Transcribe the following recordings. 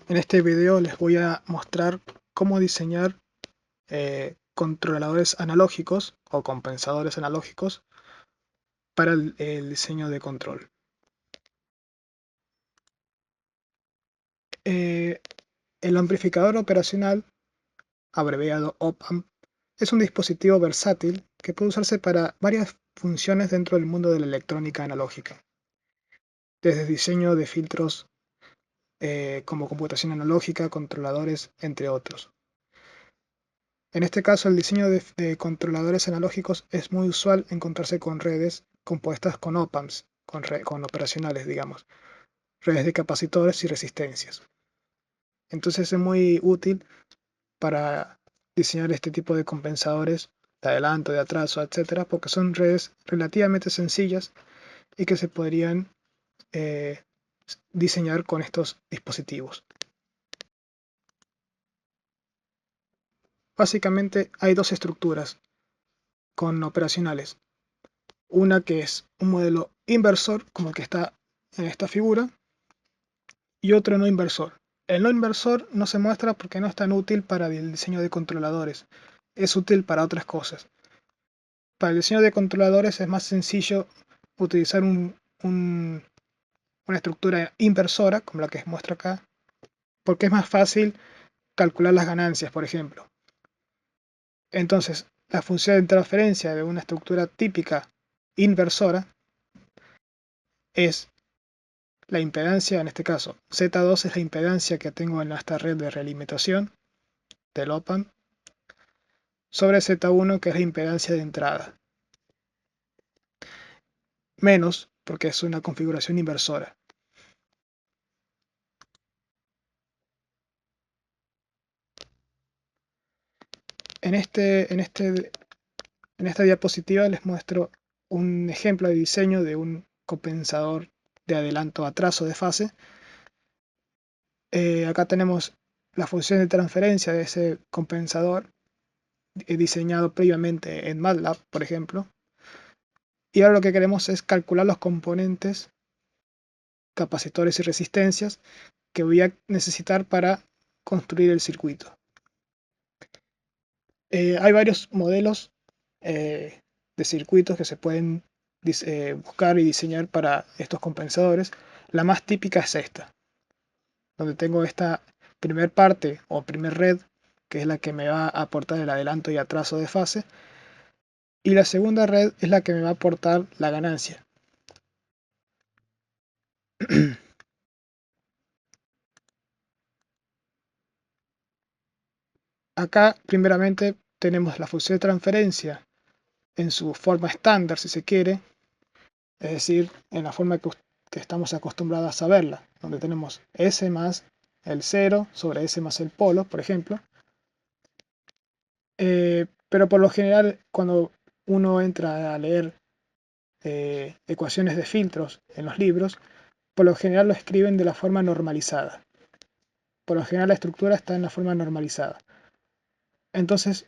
En este video les voy a mostrar cómo diseñar controladores analógicos o compensadores analógicos para el diseño de control. El amplificador operacional, abreviado op-amp, es un dispositivo versátil que puede usarse para varias funciones dentro del mundo de la electrónica analógica, desde diseño de filtros como computación analógica, controladores, entre otros. En este caso, el diseño de controladores analógicos es muy usual encontrarse con redes compuestas con op-amps, con operacionales, digamos, redes de capacitores y resistencias. Entonces es muy útil para diseñar este tipo de compensadores de adelanto, de atraso, etcétera, porque son redes relativamente sencillas y que se podrían eh, diseñar con estos dispositivos. Básicamente hay dos estructuras con operacionales. Una que es un modelo inversor, como el que está en esta figura, y otro no inversor. El no inversor no se muestra porque no es tan útil para el diseño de controladores, es útil para otras cosas. Para el diseño de controladores es más sencillo utilizar una estructura inversora, como la que muestra acá, porque es más fácil calcular las ganancias, por ejemplo. Entonces, la función de transferencia de una estructura típica inversora es la impedancia, en este caso Z2 es la impedancia que tengo en esta red de realimentación del op-amp, sobre Z1 que es la impedancia de entrada, menos porque es una configuración inversora. En esta diapositiva les muestro un ejemplo de diseño de un compensador de adelanto atraso de fase. Acá tenemos la función de transferencia de ese compensador diseñado previamente en MATLAB, por ejemplo. Y ahora lo que queremos es calcular los componentes, capacitores y resistencias que voy a necesitar para construir el circuito. Hay varios modelos de circuitos que se pueden buscar y diseñar para estos compensadores. La más típica es esta, donde tengo esta primer parte o primer red, que es la que me va a aportar el adelanto y atraso de fase, y la segunda red es la que me va a aportar la ganancia. Acá primeramente tenemos la función de transferencia en su forma estándar, si se quiere, es decir, en la forma que estamos acostumbrados a verla, donde tenemos S más el 0 sobre S más el polo, por ejemplo. Pero por lo general, cuando uno entra a leer ecuaciones de filtros en los libros, por lo general lo escriben de la forma normalizada. Por lo general la estructura está en la forma normalizada. Entonces,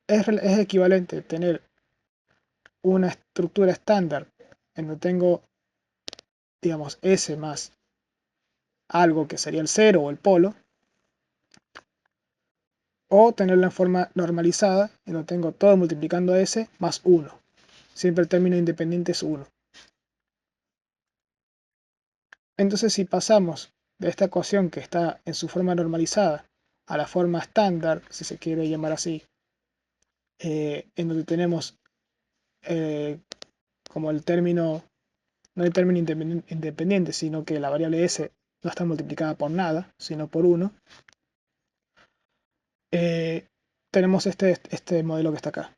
es equivalente tener una estructura estándar en donde tengo, digamos, S más algo que sería el 0 o el polo, o tenerla en forma normalizada en donde tengo todo multiplicando a S más 1. Siempre el término independiente es 1. Entonces, si pasamos de esta ecuación que está en su forma normalizada a la forma estándar, si se quiere llamar así, en donde tenemos como el término, no el término independiente, sino que la variable S no está multiplicada por nada, sino por 1, tenemos este modelo que está acá.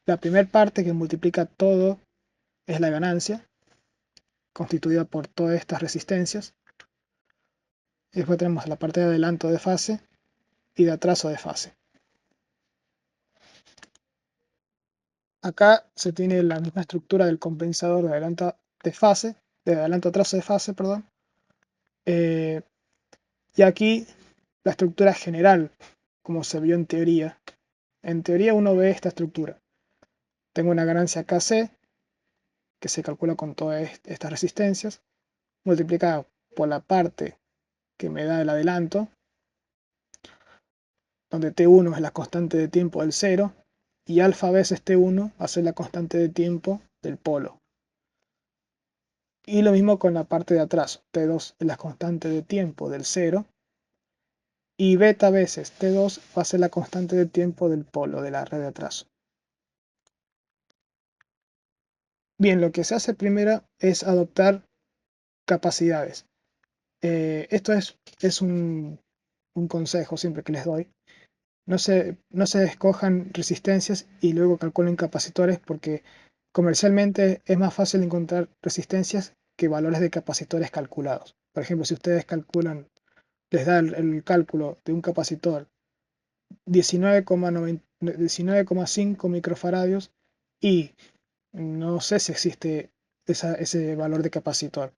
La primera parte que multiplica todo es la ganancia, constituida por todas estas resistencias. Y después tenemos la parte de adelanto de fase y de atraso de fase. Acá se tiene la misma estructura del compensador de adelanto de fase, de adelanto atraso de fase, perdón. Y aquí la estructura general, como se vio en teoría. En teoría uno ve esta estructura. Tengo una ganancia KC, que se calcula con todas estas resistencias, multiplicada por la parte que me da el adelanto, donde T1 es la constante de tiempo del cero, y alfa veces T1 va a ser la constante de tiempo del polo. Y lo mismo con la parte de atrás, T2 es la constante de tiempo del cero, y beta veces T2 va a ser la constante de tiempo del polo de la red de atraso. Bien, lo que se hace primero es adoptar capacidades. Esto es un consejo siempre que les doy. No se escojan resistencias y luego calculen capacitores, porque comercialmente es más fácil encontrar resistencias que valores de capacitores calculados. Por ejemplo, si ustedes calculan, les da el cálculo de un capacitor 19,5 microfaradios y no sé si existe ese valor de capacitor.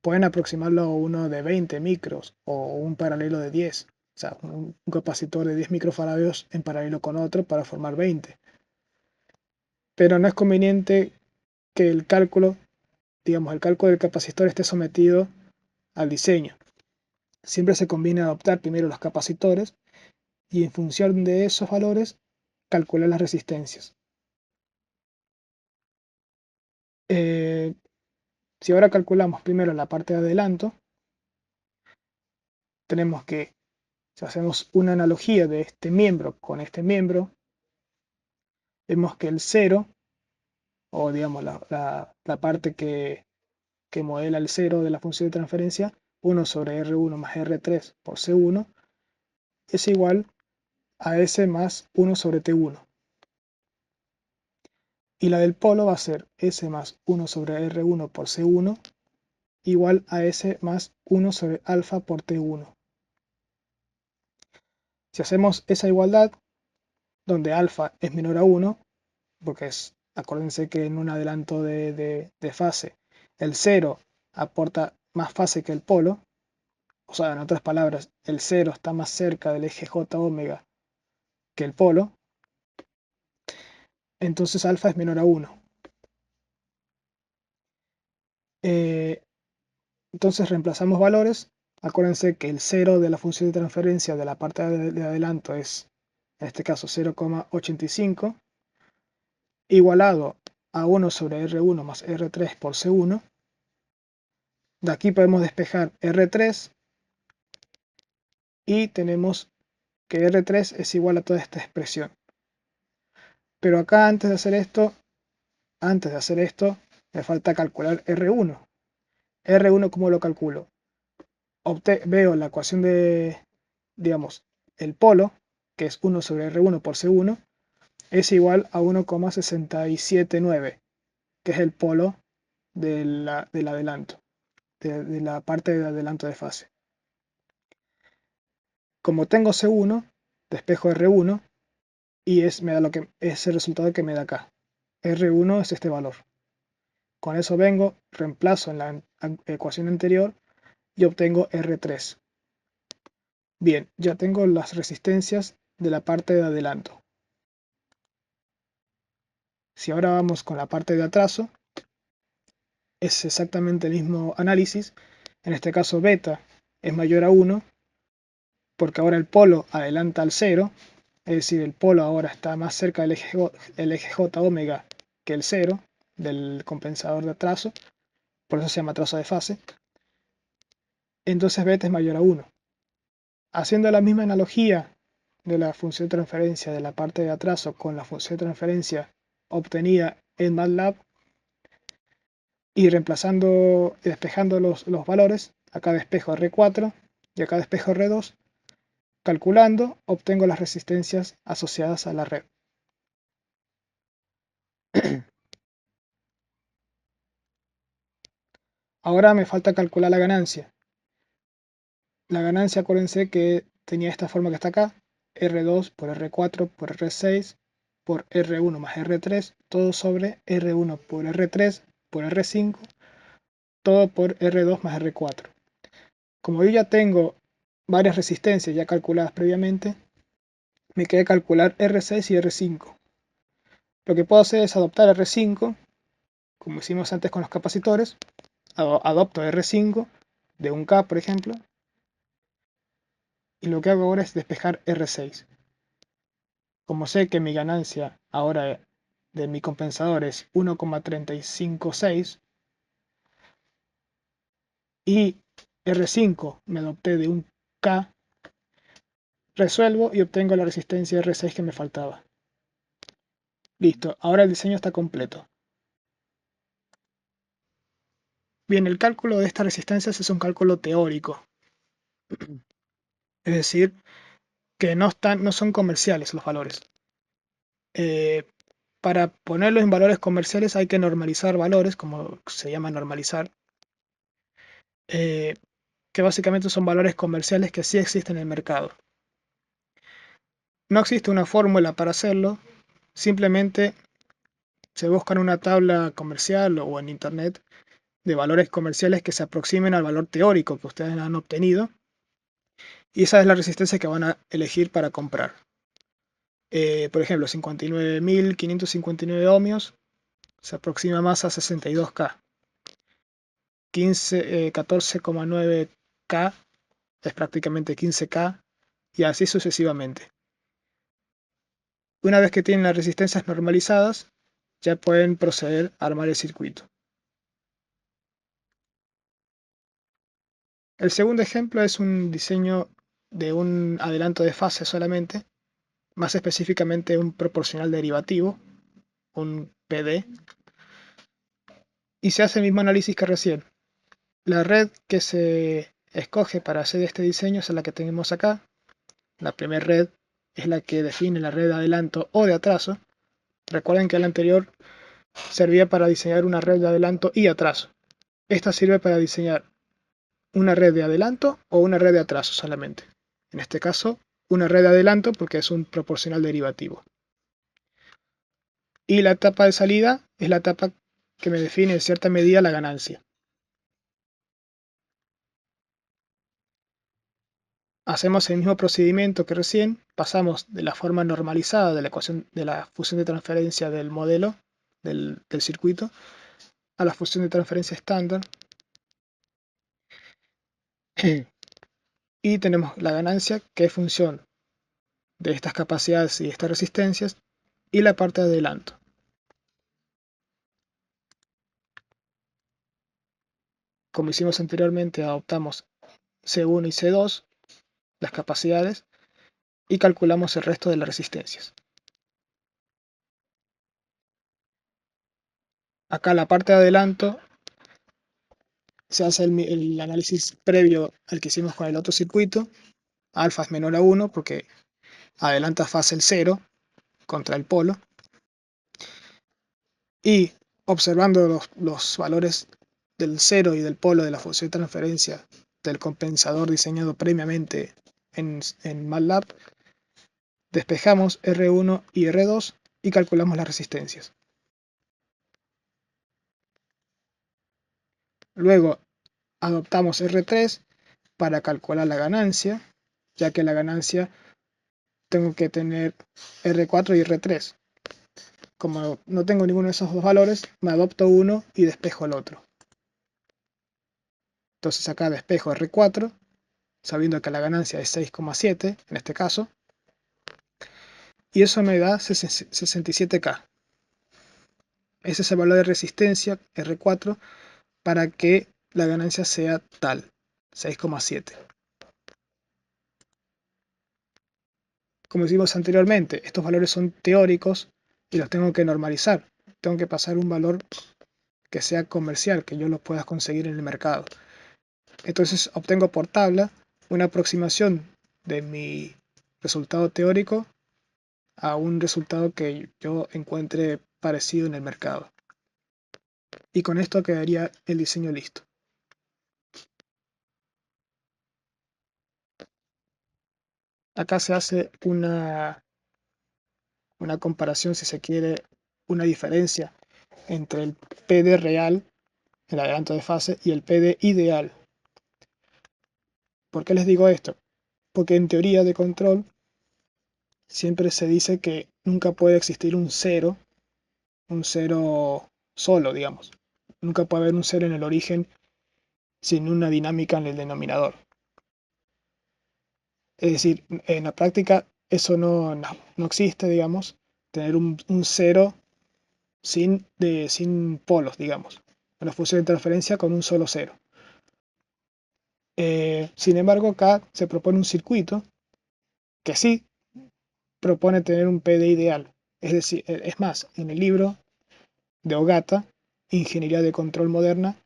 Pueden aproximarlo a uno de 20 micros o un paralelo de 10. O sea, un capacitor de 10 microfaradios en paralelo con otro para formar 20. Pero no es conveniente que el cálculo, digamos, el cálculo del capacitor esté sometido al diseño. Siempre se conviene adoptar primero los capacitores y en función de esos valores calcular las resistencias. Si ahora calculamos primero la parte de adelanto, tenemos que, si hacemos una analogía de este miembro con este miembro, vemos que el 0, o digamos la parte que modela el 0 de la función de transferencia, 1 sobre R1 más R3 por C1, es igual a S más 1 sobre T1. Y la del polo va a ser S más 1 sobre R1 por C1 igual a S más 1 sobre alfa por T1. Si hacemos esa igualdad, donde alfa es menor a 1, porque acuérdense que en un adelanto de fase, el 0 aporta más fase que el polo, o sea, en otras palabras, el 0 está más cerca del eje J omega que el polo, entonces alfa es menor a 1. Entonces reemplazamos valores. Acuérdense que el 0 de la función de transferencia de la parte de adelanto es, en este caso, 0,85, igualado a 1 sobre R1 más R3 por C1. De aquí podemos despejar R3 y tenemos que R3 es igual a toda esta expresión. Pero acá antes de hacer esto, me falta calcular R1. R1, ¿cómo lo calculo? Veo la ecuación de, digamos, el polo, que es 1 sobre R1 por C1, es igual a 1,679, que es el polo del adelanto, de la parte de adelanto de fase. Como tengo C1, despejo R1 y me da es el resultado que me da acá. R1 es este valor. Con eso vengo, reemplazo en la ecuación anterior y obtengo R3. Bien, ya tengo las resistencias de la parte de adelanto. Si ahora vamos con la parte de atraso, es exactamente el mismo análisis. En este caso beta es mayor a 1, porque ahora el polo adelanta al 0, es decir, el polo ahora está más cerca del eje J omega que el 0 del compensador de atraso, por eso se llama atraso de fase. Entonces beta es mayor a 1. Haciendo la misma analogía de la función de transferencia de la parte de atraso con la función de transferencia obtenida en MATLAB y reemplazando y despejando los valores, acá despejo R4 y acá despejo R2, calculando obtengo las resistencias asociadas a la red. Ahora me falta calcular la ganancia. La ganancia, acuérdense que tenía esta forma que está acá, R2 por R4 por R6 por R1 más R3, todo sobre R1 por R3 por R5, todo por R2 más R4. Como yo ya tengo varias resistencias ya calculadas previamente, me queda calcular R6 y R5. Lo que puedo hacer es adoptar R5, como hicimos antes con los capacitores, adopto R5 de 1K, por ejemplo, Y lo que hago ahora es despejar R6. Como sé que mi ganancia ahora de mi compensador es 1,356 y R5 me adopté de un K, resuelvo y obtengo la resistencia R6 que me faltaba. Listo, ahora el diseño está completo. Bien, el cálculo de estas resistencias es un cálculo teórico. Es decir, que no son comerciales los valores. Para ponerlos en valores comerciales hay que normalizar valores, como se llama normalizar, que básicamente son valores comerciales que sí existen en el mercado. No existe una fórmula para hacerlo, simplemente se busca en una tabla comercial o en internet de valores comerciales que se aproximen al valor teórico que ustedes han obtenido, y esa es la resistencia que van a elegir para comprar. Por ejemplo, 59.559 ohmios se aproxima más a 62K. 14,9K es prácticamente 15K y así sucesivamente. Una vez que tienen las resistencias normalizadas, ya pueden proceder a armar el circuito. El segundo ejemplo es un diseño de un adelanto de fase solamente, más específicamente un proporcional derivativo, un PD, y se hace el mismo análisis que recién. La red que se escoge para hacer este diseño es la que tenemos acá. La primera red es la que define la red de adelanto o de atraso. Recuerden que la anterior servía para diseñar una red de adelanto y atraso. Esta sirve para diseñar una red de adelanto o una red de atraso solamente. En este caso, una red de adelanto porque es un proporcional derivativo. Y la etapa de salida es la etapa que me define en cierta medida la ganancia. Hacemos el mismo procedimiento que recién, pasamos de la forma normalizada de la ecuación de la función de transferencia del modelo del circuito a la función de transferencia estándar. Y tenemos la ganancia, que es función de estas capacidades y estas resistencias, y la parte de adelanto. Como hicimos anteriormente, adoptamos C1 y C2, las capacidades, y calculamos el resto de las resistencias. Acá la parte de adelanto se hace el análisis previo al que hicimos con el otro circuito. Alfa es menor a 1 porque adelanta fase el 0 contra el polo. Y observando los valores del 0 y del polo de la función de transferencia del compensador diseñado previamente en MATLAB, despejamos R1 y R2 y calculamos las resistencias. Luego adoptamos R3 para calcular la ganancia, ya que la ganancia tengo que tener R4 y R3. Como no tengo ninguno de esos dos valores, me adopto uno y despejo el otro. Entonces acá despejo R4, sabiendo que la ganancia es 6,7 en este caso, y eso me da 67K. Ese es el valor de resistencia R4 para que la ganancia sea tal, 6,7. Como decimos anteriormente, estos valores son teóricos y los tengo que normalizar. Tengo que pasar un valor que sea comercial, que yo lo pueda conseguir en el mercado. Entonces obtengo por tabla una aproximación de mi resultado teórico a un resultado que yo encuentre parecido en el mercado. Y con esto quedaría el diseño listo. Acá se hace una comparación, si se quiere, una diferencia entre el PD real, el adelanto de fase, y el PD ideal. ¿Por qué les digo esto? Porque en teoría de control siempre se dice que nunca puede existir un cero solo, digamos. Nunca puede haber un cero en el origen sin una dinámica en el denominador. Es decir, en la práctica eso no existe, digamos, tener un cero sin polos, digamos. Una función de transferencia con un solo cero. Sin embargo, acá se propone un circuito que sí propone tener un PD ideal. Es decir, es más, en el libro de Ogata, Ingeniería de Control Moderna,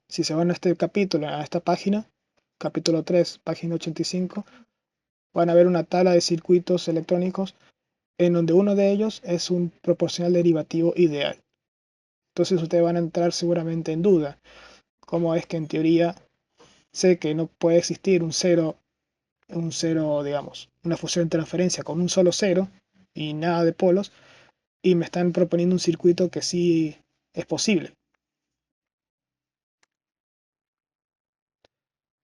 si se van a este capítulo, a esta página, capítulo 3, página 85, van a ver una tabla de circuitos electrónicos en donde uno de ellos es un proporcional derivativo ideal. Entonces ustedes van a entrar seguramente en duda, cómo es que en teoría sé que no puede existir un cero, digamos, una función de transferencia con un solo cero y nada de polos, y me están proponiendo un circuito que sí es posible.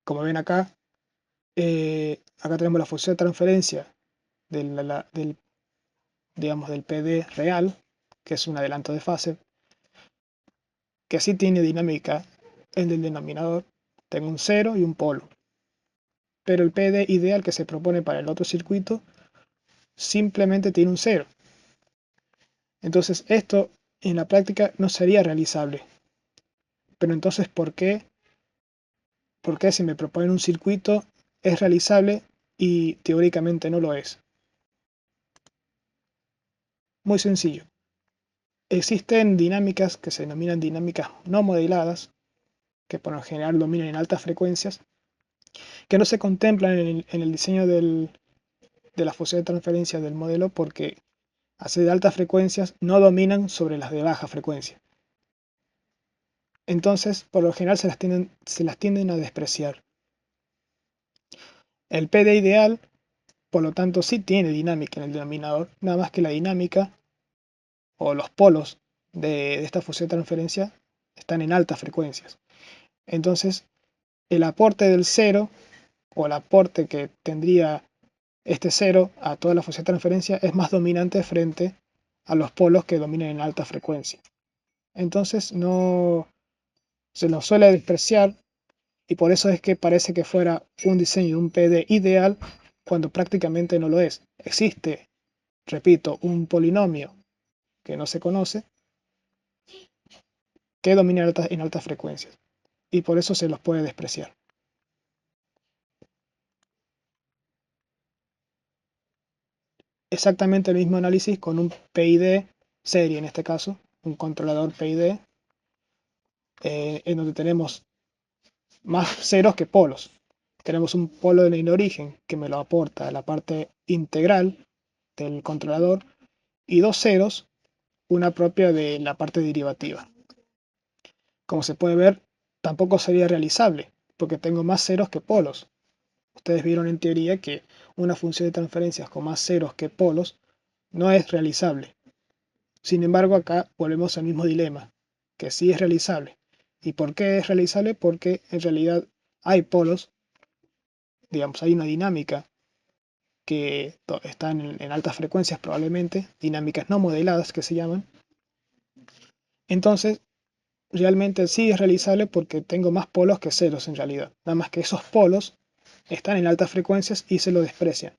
Como ven acá, acá tenemos la función de transferencia del, digamos, del PD real, que es un adelanto de fase, que sí tiene dinámica en el denominador. Tengo un cero y un polo. Pero el PD ideal que se propone para el otro circuito simplemente tiene un cero. Entonces esto en la práctica no sería realizable. Pero entonces, ¿por qué si me proponen un circuito es realizable y teóricamente no lo es? Muy sencillo. Existen dinámicas que se denominan dinámicas no modeladas, que por lo general dominan en altas frecuencias, que no se contemplan en el diseño de la función de transferencia del modelo porque hace de altas frecuencias no dominan sobre las de baja frecuencia. Entonces, por lo general se las tienden a despreciar. El PD ideal, por lo tanto, sí tiene dinámica en el denominador, nada más que la dinámica o los polos de esta función de transferencia están en altas frecuencias. Entonces, el aporte del cero o el aporte que tendría este cero a toda la función de transferencia es más dominante frente a los polos que dominan en alta frecuencia. Entonces no se nos suele despreciar y por eso es que parece que fuera un diseño de un PD ideal cuando prácticamente no lo es. Existe, repito, un polinomio que no se conoce que domina en altas frecuencias y por eso se los puede despreciar. Exactamente el mismo análisis con un PID serie en este caso, un controlador PID, en donde tenemos más ceros que polos. Tenemos un polo en el origen que me lo aporta la parte integral del controlador y dos ceros, una propia de la parte derivativa. Como se puede ver, tampoco sería realizable porque tengo más ceros que polos. Ustedes vieron en teoría que una función de transferencias con más ceros que polos no es realizable. Sin embargo, acá volvemos al mismo dilema, que sí es realizable. ¿Y por qué es realizable? Porque en realidad hay polos, digamos, hay una dinámica que está en altas frecuencias probablemente, dinámicas no modeladas que se llaman. Entonces, realmente sí es realizable porque tengo más polos que ceros en realidad. Nada más que esos polos están en altas frecuencias y se lo desprecian.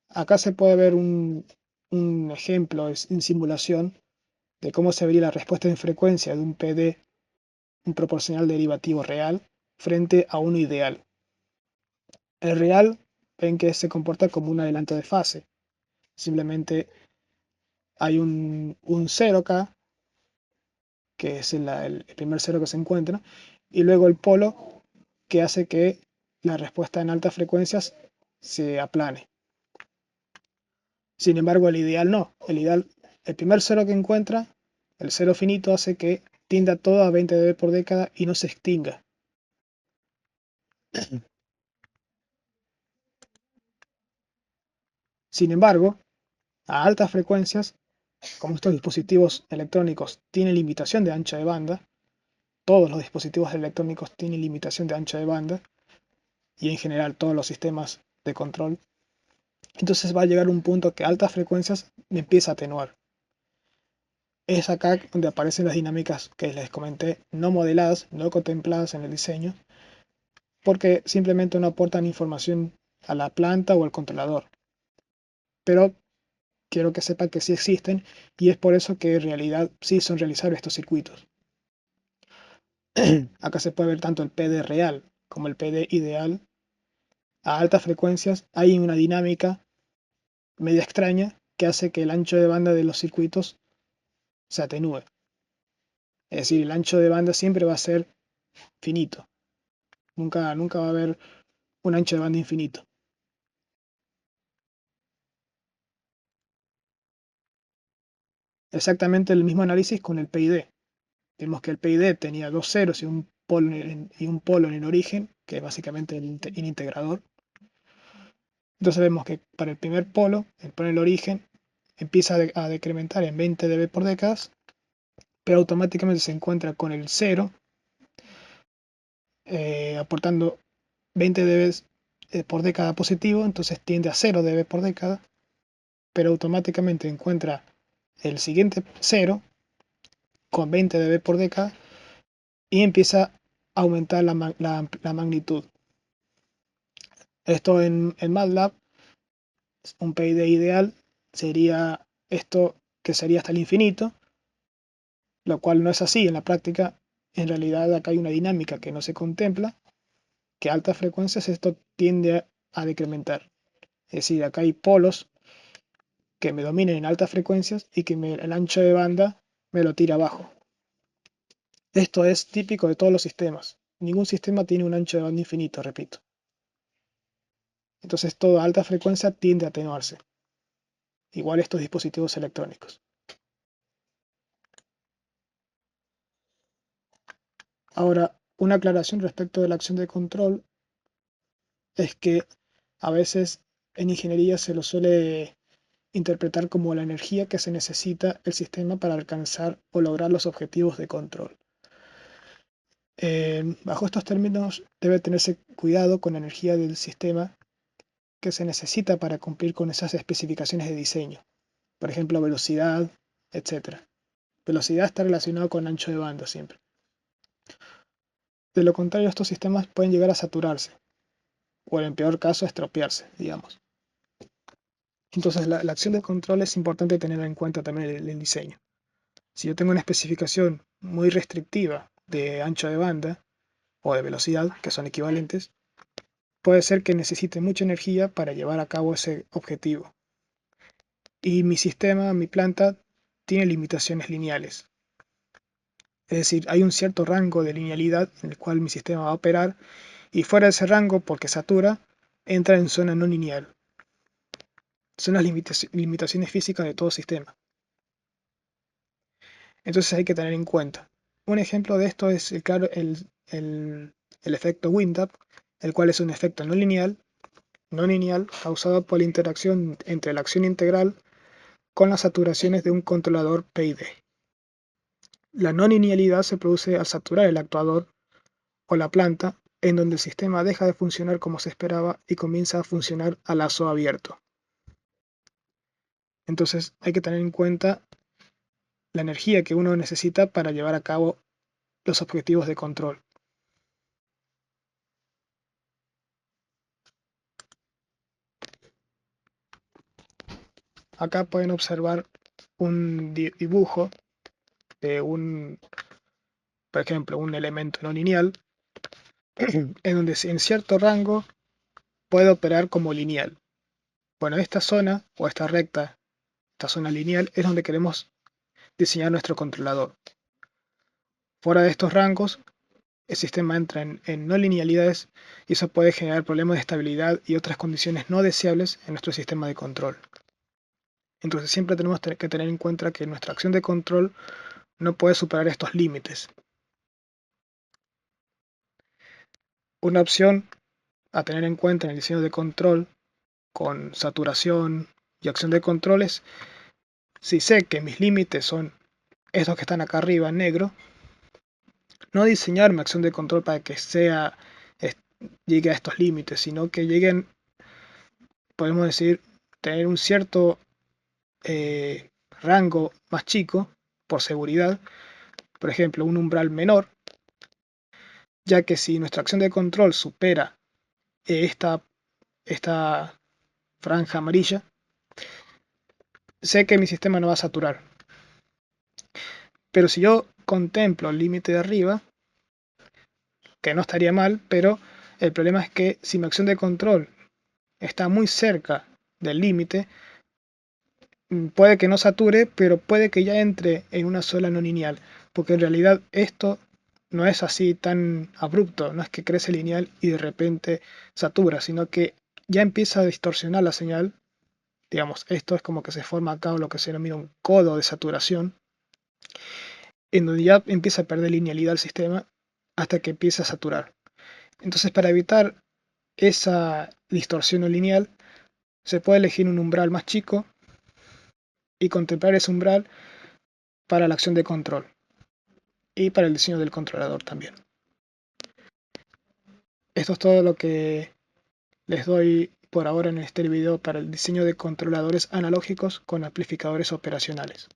Acá se puede ver un ejemplo en simulación de cómo se vería la respuesta en frecuencia de un PD, un proporcional derivativo real, frente a uno ideal. El real ven que se comporta como un adelanto de fase. Simplemente hay un cero acá, que es el primer cero que se encuentra, y luego el polo que hace que la respuesta en altas frecuencias se aplane. Sin embargo, el ideal no. El primer cero que encuentra, el cero finito, hace que tienda todo a 20 dB por década y no se extinga. Sin embargo, a altas frecuencias, como estos dispositivos electrónicos tienen limitación de ancho de banda, todos los dispositivos electrónicos tienen limitación de ancho de banda, y en general todos los sistemas de control, entonces va a llegar un punto que a altas frecuencias me empieza a atenuar. Es acá donde aparecen las dinámicas que les comenté, no modeladas, no contempladas en el diseño, porque simplemente no aportan información a la planta o al controlador. Pero quiero que sepan que sí existen y es por eso que en realidad sí son realizables estos circuitos. Acá se puede ver tanto el PD real como el PD ideal. A altas frecuencias hay una dinámica media extraña que hace que el ancho de banda de los circuitos se atenúe. Es decir, el ancho de banda siempre va a ser finito. Nunca va a haber un ancho de banda infinito. Exactamente el mismo análisis con el PID. Vimos que el PID tenía dos ceros y un polo en el origen, que es básicamente el integrador. Entonces vemos que para el primer polo, el polo en el origen, empieza a decrementar en 20 dB por décadas, pero automáticamente se encuentra con el cero, aportando 20 dB por década positivo, entonces tiende a 0 dB por década, pero automáticamente encuentra el siguiente cero con 20 dB por década y empieza a aumentar la magnitud. Esto en MATLAB, un PID ideal sería esto que sería hasta el infinito, lo cual no es así en la práctica. En realidad acá hay una dinámica que no se contempla, que a altas frecuencias esto tiende a decrementar. Es decir, acá hay polos que me dominen en altas frecuencias y que el ancho de banda me lo tira abajo. Esto es típico de todos los sistemas. Ningún sistema tiene un ancho de banda infinito, repito. Entonces toda alta frecuencia tiende a atenuarse. Igual estos dispositivos electrónicos. Ahora, una aclaración respecto de la acción de control es que a veces en ingeniería se lo suele interpretar como la energía que se necesita el sistema para alcanzar o lograr los objetivos de control. Bajo estos términos debe tenerse cuidado con la energía del sistema que se necesita para cumplir con esas especificaciones de diseño. Por ejemplo, velocidad, etc. Velocidad está relacionado con ancho de banda siempre. De lo contrario, estos sistemas pueden llegar a saturarse, o en peor caso, a estropearse, digamos. Entonces, la acción de control es importante tener en cuenta también el diseño. Si yo tengo una especificación muy restrictiva de ancho de banda o de velocidad, que son equivalentes, puede ser que necesite mucha energía para llevar a cabo ese objetivo. Y mi sistema, mi planta, tiene limitaciones lineales. Es decir, hay un cierto rango de linealidad en el cual mi sistema va a operar y fuera de ese rango, porque satura, entra en zona no lineal. Son las limitaciones físicas de todo sistema. Entonces hay que tener en cuenta. Un ejemplo de esto es, claro, el efecto Windap, el cual es un efecto no lineal causado por la interacción entre la acción integral con las saturaciones de un controlador PID. La no linealidad se produce al saturar el actuador o la planta, en donde el sistema deja de funcionar como se esperaba y comienza a funcionar a lazo abierto. Entonces hay que tener en cuenta la energía que uno necesita para llevar a cabo los objetivos de control. Acá pueden observar un dibujo de por ejemplo, un elemento no lineal, en donde en cierto rango puede operar como lineal. Bueno, esta zona o esta recta, esta zona lineal, es donde queremos diseñar nuestro controlador. Fuera de estos rangos, el sistema entra en no linealidades y eso puede generar problemas de estabilidad y otras condiciones no deseables en nuestro sistema de control. Entonces siempre tenemos que tener en cuenta que nuestra acción de control no puede superar estos límites. Una opción a tener en cuenta en el diseño de control con saturación y acción de control es, si sé que mis límites son estos que están acá arriba en negro, no diseñar mi acción de control para que llegue a estos límites, sino que lleguen, podemos decir, tener un cierto rango más chico por seguridad, por ejemplo un umbral menor, ya que si nuestra acción de control supera esta franja amarilla, sé que mi sistema no va a saturar. Pero si yo contemplo el límite de arriba, que no estaría mal, pero el problema es que si mi acción de control está muy cerca del límite, puede que no sature, pero puede que ya entre en una sola no lineal, porque en realidad esto no es así tan abrupto, no es que crece lineal y de repente satura, sino que ya empieza a distorsionar la señal. Digamos, esto es como que se forma acá lo que se denomina un codo de saturación, en donde ya empieza a perder linealidad el sistema hasta que empieza a saturar. Entonces, para evitar esa distorsión no lineal, se puede elegir un umbral más chico y contemplar ese umbral para la acción de control y para el diseño del controlador también. Esto es todo lo que les doy por ahora en este video para el diseño de controladores analógicos con amplificadores operacionales.